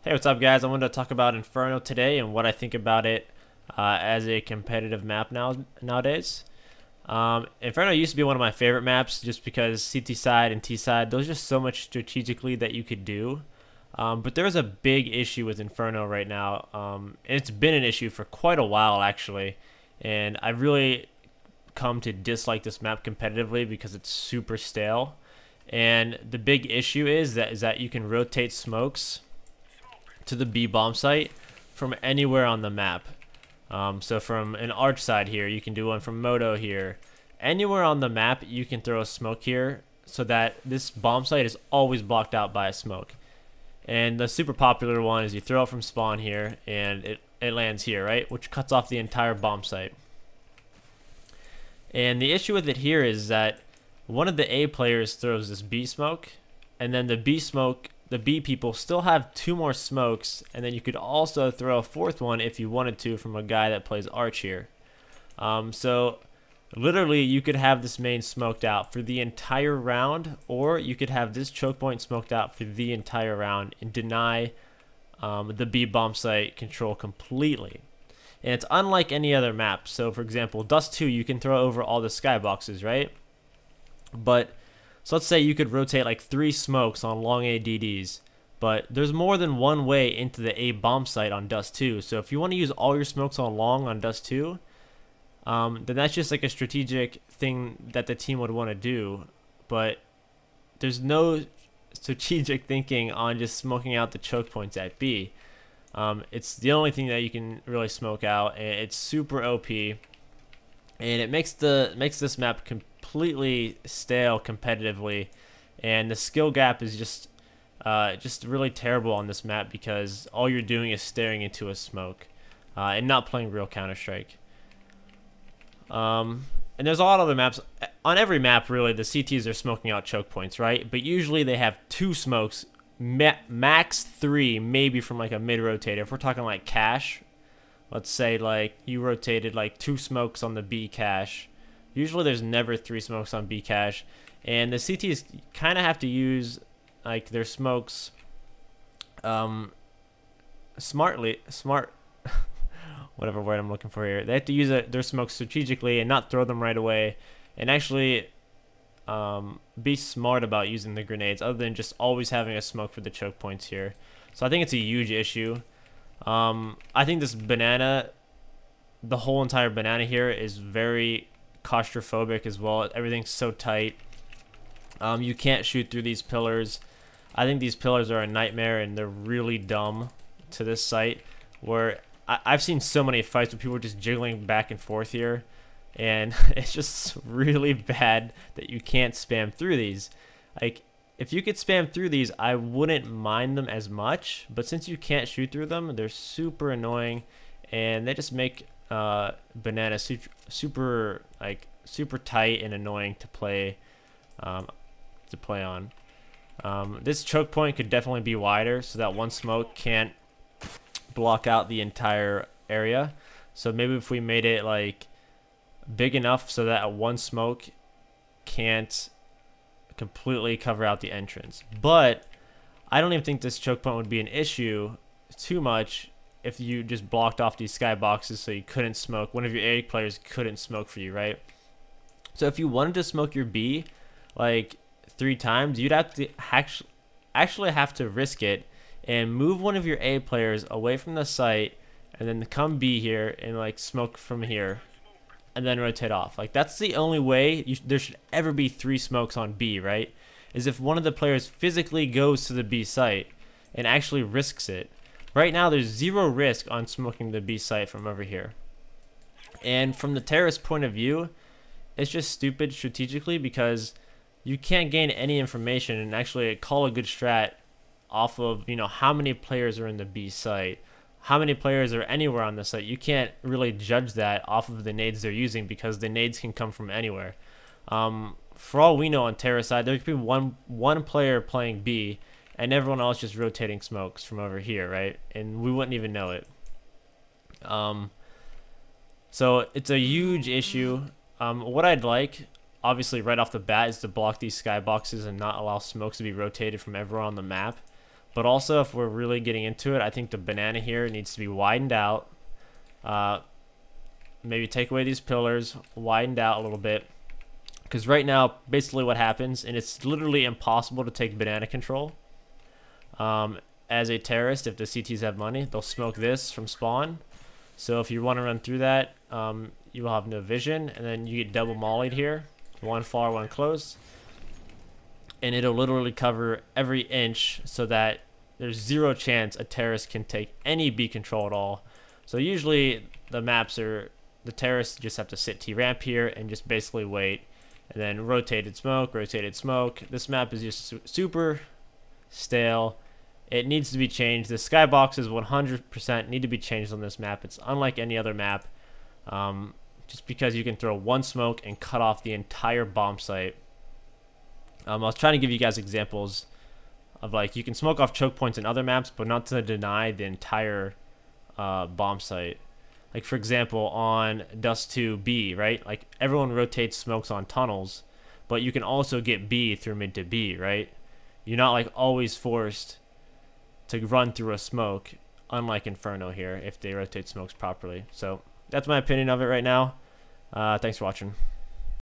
Hey, what's up, guys? I wanted to talk about Inferno today and what I think about it as a competitive map nowadays. Inferno used to be one of my favorite maps just because CT side and T side, there's just so much strategically that you could do. But there is a big issue with Inferno right now, and it's been an issue for quite a while actually. And I've really come to dislike this map competitively because it's super stale. And the big issue is that you can rotate smokes to the B bomb site from anywhere on the map. So from an arch side here, you can do one from Moto here. Anywhere on the map, you can throw a smoke here so that this bomb site is always blocked out by a smoke. And the super popular one is you throw it from spawn here and it lands here, right? Which cuts off the entire bomb site. And the issue with it here is that one of the A players throws this B smoke, and then the B people still have two more smokes, and then you could also throw a fourth one if you wanted to from a guy that plays arch here. So literally you could have this main smoked out for the entire round, or you could have this choke point smoked out for the entire round and deny the B bomb site control completely. And it's unlike any other map. So for example, Dust 2, you can throw over all the skyboxes, right? But so let's say you could rotate like 3 smokes on long ADDs, but there's more than one way into the A bomb site on Dust 2. So if you want to use all your smokes on long on Dust 2, then that's just like a strategic thing that the team would want to do. But there's no strategic thinking on just smoking out the choke points at B. It's the only thing that you can really smoke out, and it's super OP, and it makes this map completely stale competitively, and the skill gap is just really terrible on this map because all you're doing is staring into a smoke and not playing real Counter-Strike. And there's a lot of other maps. On every map, really, the CTs are smoking out choke points, right? But usually they have 2 smokes, max 3, maybe from like a mid-rotator. If we're talking like cache, let's say like you rotated like 2 smokes on the B cache. Usually there's never 3 smokes on B cache, and the CTs kind of have to use like their smokes smart whatever word I'm looking for here. They have to use their smokes strategically and not throw them right away, and actually be smart about using the grenades other than just always having a smoke for the choke points here. So I think it's a huge issue. I think this banana, the whole entire banana here is very claustrophobic as well. Everything's so tight. You can't shoot through these pillars. I think these pillars are a nightmare, and they're really dumb to this site, where I've seen so many fights where people are just jiggling back and forth here, and it's just really bad that you can't spam through these. Like, if you could spam through these, I wouldn't mind them as much, but since you can't shoot through them, they're super annoying, and they just make banana super tight and annoying to play on. This choke point could definitely be wider so that one smoke can't block out the entire area. So maybe if we made it like big enough so that one smoke can't completely cover out the entrance. But I don't even think this choke point would be an issue too much if you just blocked off these skyboxes so you couldn't smoke. One of your A players couldn't smoke for you, right? So if you wanted to smoke your B like 3 times, you'd have to actually have to risk it and move one of your A players away from the site, and then come B here and like smoke from here, and then rotate off. Like, that's the only way there should ever be 3 smokes on B, right? Is if one of the players physically goes to the B site and actually risks it. Right now there's 0 risk on smoking the B site from over here. And from the terrorist point of view, it's just stupid strategically because you can't gain any information and actually call a good strat off of, you know, how many players are in the B site, how many players are anywhere on the site. You can't really judge that off of the nades they're using because the nades can come from anywhere. For all we know on Terra side, there could be one player playing B and everyone else just rotating smokes from over here, right? And we wouldn't even know it. So it's a huge issue. What I'd like, obviously right off the bat, is to block these skyboxes and not allow smokes to be rotated from everywhere on the map. But also, if we're really getting into it, I think the banana here needs to be widened out. Maybe take away these pillars, widened out a little bit. Because right now, basically what happens, and it's literally impossible to take banana control. As a terrorist, if the CTs have money, they'll smoke this from spawn. So if you want to run through that, you will have no vision, and then you get double mollied here. One far, one close. And it'll literally cover every inch so that there's zero chance a terrorist can take any B control at all. So usually the terrorists just have to sit T-ramp here and just basically wait. And then rotated smoke, rotated smoke. This map is just super stale. It needs to be changed. The skyboxes 100% need to be changed on this map. It's unlike any other map. Just because you can throw one smoke and cut off the entire bomb site. I was trying to give you guys examples of, like, you can smoke off choke points in other maps, but not to deny the entire bomb site. Like, for example, on Dust 2 B, right? Like, everyone rotates smokes on tunnels, but you can also get B through mid to B, right? You're not, like, always forced to run through a smoke, unlike Inferno here, if they rotate smokes properly. So, that's my opinion of it right now. Thanks for watching.